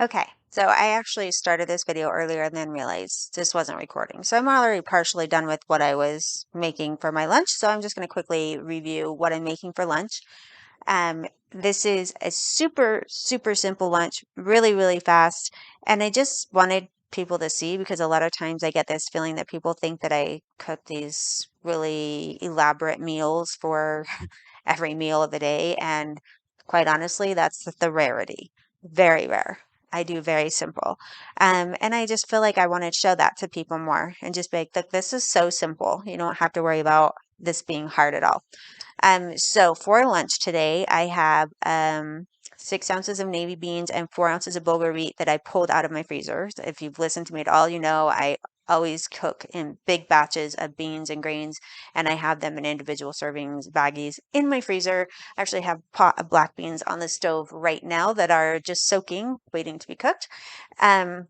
Okay, so I actually started this video earlier and then realized this wasn't recording. So I'm already partially done with what I was making for my lunch. So I'm just going to quickly review what I'm making for lunch. This is a super, super simple lunch, really, really fast. And I just wanted people to see because a lot of times I get this feeling that people think that I cook these really elaborate meals for every meal of the day. And quite honestly, that's the rarity. Very rare. I do very simple. And I just feel like I want to show that to people more and just be like, look, this is so simple. You don't have to worry about this being hard at all. So for lunch today, I have 6 ounces of navy beans and 4 ounces of bulgur wheat that I pulled out of my freezer. So if you've listened to me at all, you know I always cook in big batches of beans and grains, and I have them in individual servings baggies in my freezer. I actually have a pot of black beans on the stove right now that are just soaking, waiting to be cooked. Um,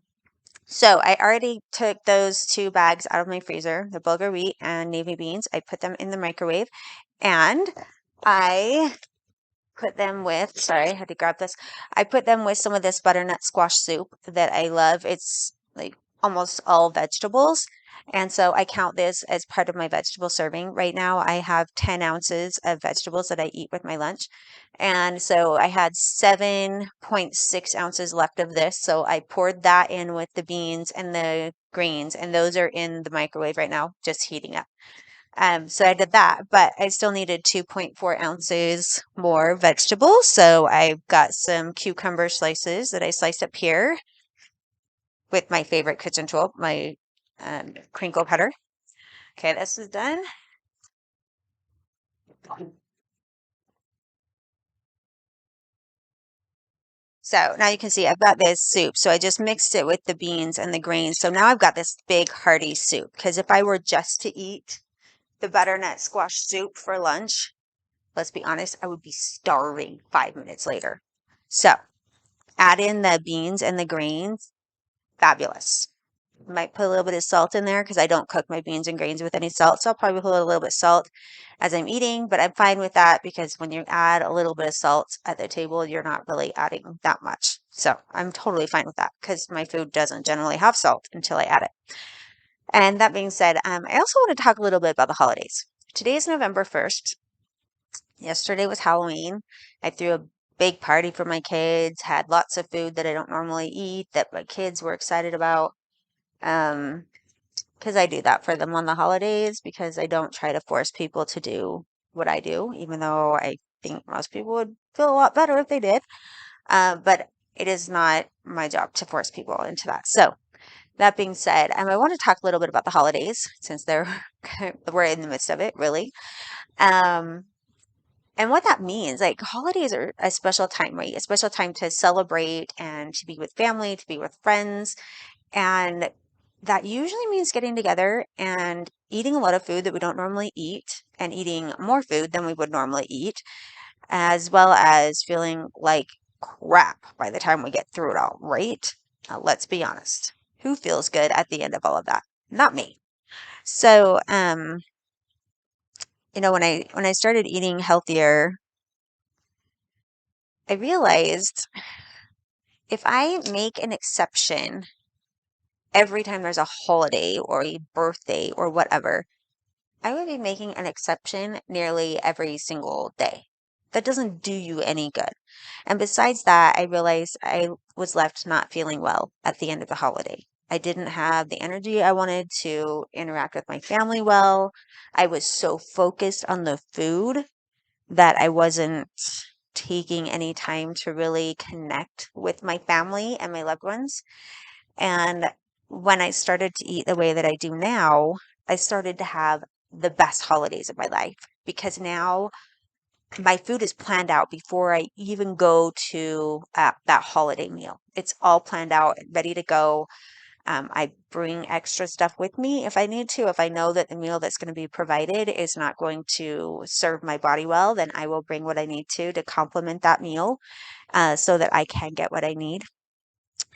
so I already took those 2 bags out of my freezer, the bulgur wheat and navy beans. I put them in the microwave and I put them with, sorry, I had to grab this. I put them with some of this butternut squash soup that I love. It's like almost all vegetables. And so I count this as part of my vegetable serving. Right now, I have 10 ounces of vegetables that I eat with my lunch. And so I had 7.6 ounces left of this. So I poured that in with the beans and the greens, and those are in the microwave right now, just heating up. So I did that, but I still needed 2.4 ounces more vegetables. So I've got some cucumber slices that I sliced up here with my favorite kitchen tool, my crinkle cutter. Okay, this is done. So now you can see I've got this soup. So I just mixed it with the beans and the grains. So now I've got this big hearty soup. Because if I were just to eat the butternut squash soup for lunch, let's be honest, I would be starving 5 minutes later. So add in the beans and the grains. Fabulous. Might put a little bit of salt in there because I don't cook my beans and grains with any salt. So I'll probably put a little bit of salt as I'm eating, but I'm fine with that because when you add a little bit of salt at the table, you're not really adding that much. So I'm totally fine with that because my food doesn't generally have salt until I add it. And that being said, I also want to talk a little bit about the holidays. Today is November 1st. Yesterday was Halloween. I threw a big party for my kids, had lots of food that I don't normally eat that my kids were excited about. Um, because I do that for them on the holidays because I don't try to force people to do what I do, even though I think most people would feel a lot better if they did. But it is not my job to force people into that. So that being said, I want to talk a little bit about the holidays since we're in the midst of it, really. Um, and what that means, like holidays are a special time, right? A special time to celebrate and to be with family, to be with friends. And that usually means getting together and eating a lot of food that we don't normally eat and eating more food than we would normally eat, as well as feeling like crap by the time we get through it all, right? Let's be honest. Who feels good at the end of all of that? Not me. So, when I started eating healthier, I realized if I make an exception every time there's a holiday or a birthday or whatever, I would be making an exception nearly every single day. That doesn't do you any good. And besides that, I realized I was left not feeling well at the end of the holiday. I didn't have the energy I wanted to interact with my family well. I was so focused on the food that I wasn't taking any time to really connect with my family and my loved ones. And when I started to eat the way that I do now, I started to have the best holidays of my life because now my food is planned out before I even go to that holiday meal. It's all planned out, ready to go. I bring extra stuff with me if I need to. If I know that the meal that's going to be provided is not going to serve my body well, then I will bring what I need to complement that meal so that I can get what I need.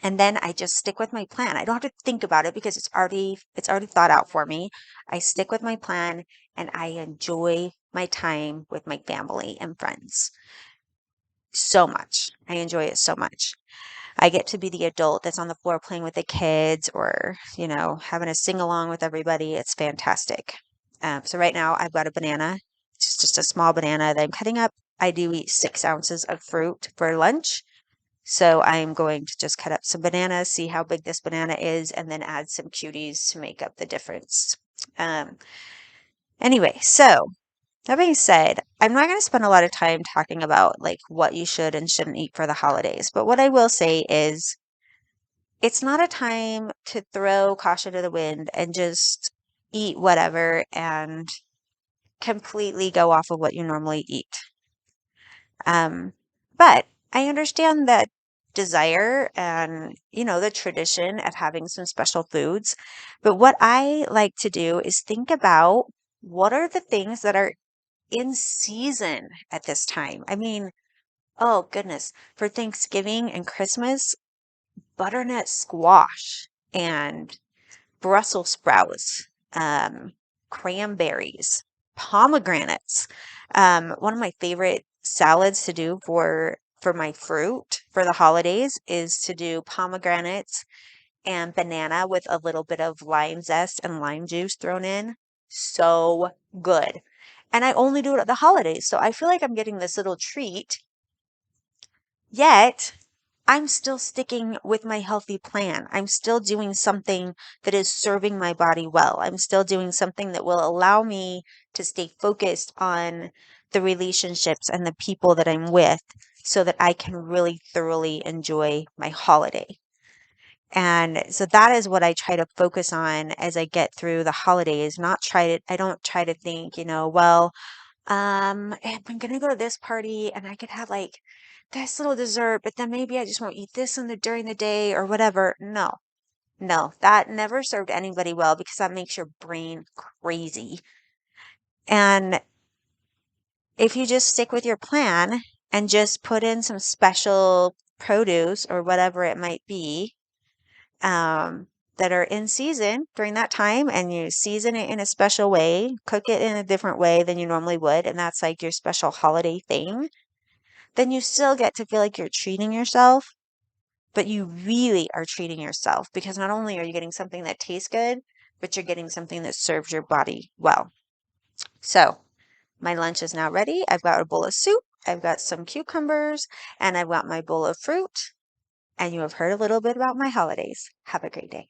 And then I just stick with my plan. I don't have to think about it because it's already thought out for me. I stick with my plan and I enjoy my time with my family and friends so much. I enjoy it so much. I get to be the adult that's on the floor playing with the kids or, having a sing along with everybody. It's fantastic. So right now I've got a banana. It's just a small banana that I'm cutting up. I do eat 6 ounces of fruit for lunch. So I'm going to just cut up some bananas, see how big this banana is, and then add some cuties to make up the difference. Um, anyway, so that being said, I'm not going to spend a lot of time talking about like what you should and shouldn't eat for the holidays. But what I will say is it's not a time to throw caution to the wind and just eat whatever and completely go off of what you normally eat. But I understand that desire and, the tradition of having some special foods. But what I like to do is think about what are the things that are in season at this time. I mean, oh goodness, for Thanksgiving and Christmas, butternut squash and Brussels sprouts, cranberries, pomegranates. One of my favorite salads to do for my fruit for the holidays is to do pomegranates and banana with a little bit of lime zest and lime juice thrown in. So good. And I only do it at the holidays, so I feel like I'm getting this little treat. Yet I'm still sticking with my healthy plan. I'm still doing something that is serving my body well. I'm still doing something that will allow me to stay focused on the relationships and the people that I'm with so that I can really thoroughly enjoy my holiday. And so that is what I try to focus on as I get through the holidays, I don't try to think, well, if I'm gonna go to this party and I could have like this little dessert, but then maybe I just won't eat this during the day or whatever. No, no, that never served anybody well because that makes your brain crazy. And if you just stick with your plan and just put in some special produce or whatever it might be, that are in season during that time and you season it in a special way, cook it in a different way than you normally would, and that's like your special holiday thing, then you still get to feel like you're treating yourself, but you really are treating yourself because not only are you getting something that tastes good, but you're getting something that serves your body well. So my lunch is now ready. I've got a bowl of soup, I've got some cucumbers, and I've got my bowl of fruit. And you have heard a little bit about my holidays. Have a great day.